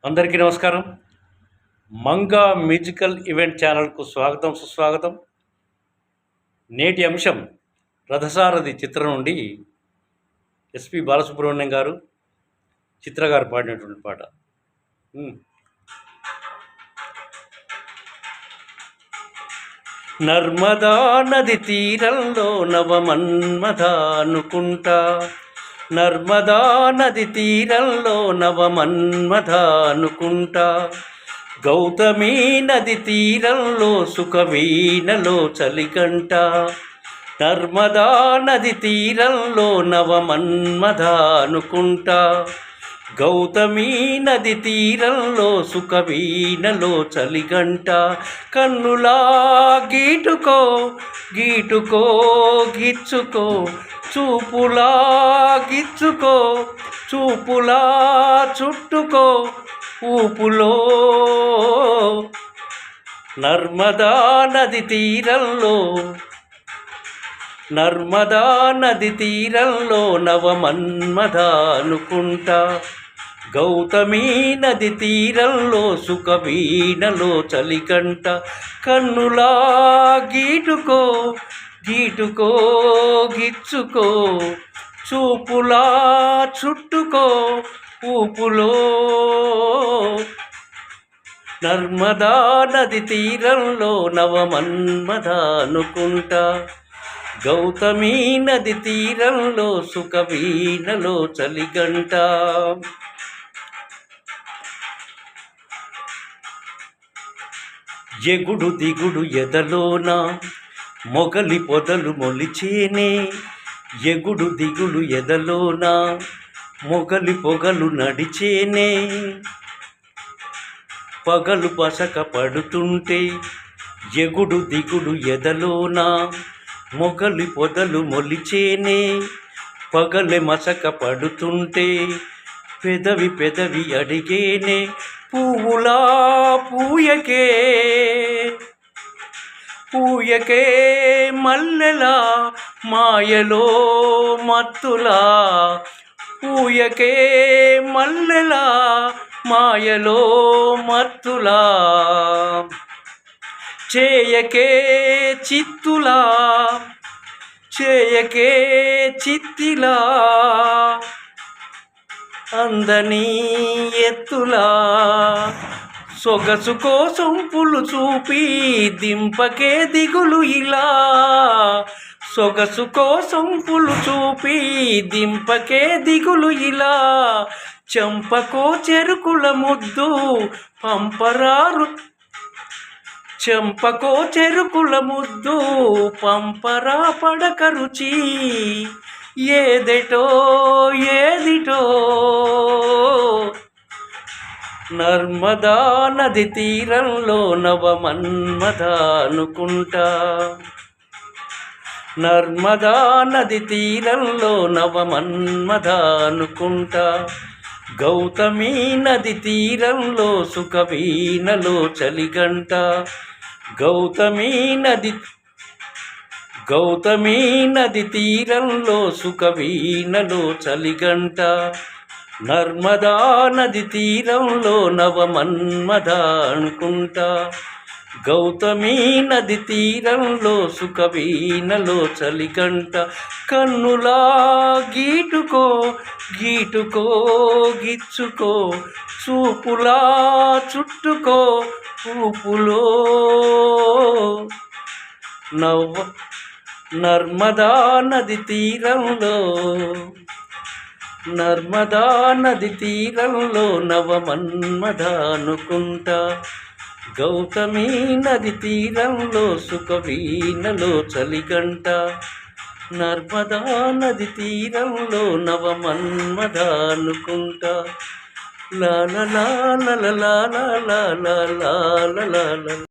అందరికీ నమస్కారం. Manga musical event ఛానల్కు స్వాగతం, సుస్వాగతం. నేటి అంశం రథసారథి చిత్రం నుండి ఎస్పి బాలసుబ్రహ్మణ్యం గారు, చిత్ర గారు పాడినటువంటి పాట. నర్మదా నది తీరంలో నవమన్మథ అనుకుంటా, నర్మదా నది తీరంలో నవమన్మథ అనుకుంటా, గౌతమీ నది తీరంలో సుఖవీణలో చలిగంట, నర్మదా నది తీరంలో నవమన్మథ అనుకుంటా, గౌతమీ నది తీరంలో సుఖవీణలో చలిగంట, కన్నులా గీటుకో గీటుకో గిచ్చుకో, చూపులా గిచ్చుకో చూపులా చుట్టుకో ఊపులో, నర్మదా నది తీరంలో, నర్మదా నది తీరంలో నవమన్మథ అనుకుంటా, గౌతమీ నది తీరంలో సుఖవీణలో చలిగంట, కన్నులా గీటుకో గీటుకో గిచ్చుకో, చూపులా చుట్టుకో ఊపులో, నర్మదా నది తీరంలో నవమన్మథ అనుకుంటా, గౌతమీ నది తీరంలో సుఖవీణలో చలిగంట. ఎగుడు దిగుడు ఎదలోన మొగలి పొదలు మొలిచేనే, ఎగుడు దిగుడు ఎదలోన మొగలి పొగలు నడిచేనే, పగలు పసక పడుతుంటే ఎగుడు దిగుడు ఎదలోన మొగలి పొదలు మొలిచేనే, పగలె మసక పడుతుంటే పెదవి పెదవి అడిగేనే, పువ్వులా పూయకే పూయకే మల్లెలా మాయలో మత్తులా, పూయకే మల్లెలా మాయలో మత్తులా, చేయకే చిత్తులా చేయకే చిత్తిలా, అందని ఎత్తులా, సొగసు కోసం పులు చూపి దింపకే దిగులు ఇలా, సొగసు కోసం పులు చూపి దింపకే దిగులు ఇలా, చెంపకో చెరుకుల ముద్దు పంపరారు, చెంపకో చెరుకుల ముద్దు పంపరా పడక రుచి, ఏదిటో ఏదిటో, నర్మదా నది తీరంలో నవమన్మథ అనుకుంటా, నర్మదా నది తీరంలో నవమన్మథ అనుకుంటా, గౌతమీ నది తీరంలో సుఖవీణలో చలిగంట, గౌతమీ నది తీరంలో సుఖవీణలో చలిగంట, నర్మదా నది తీరంలో నవమన్మథ అనుకుంటా, గౌతమీ నది తీరంలో సుఖవీణలో చలిగంట, కన్నులా గీటుకో గీటుకో గిచ్చుకో, చూపులా చుట్టుకో ఊపులో, నర్మదా నది తీరంలో, నర్మదా నది తీరంలో నవమన్మథ అనుకుంటా, గౌతమీ నది తీరంలో సుఖవీణలో చలిగంట, నర్మదా నది తీరంలో నవమన్మథ అనుకుంటా, లా లా లా లా లా లా లా లా లా లా లా.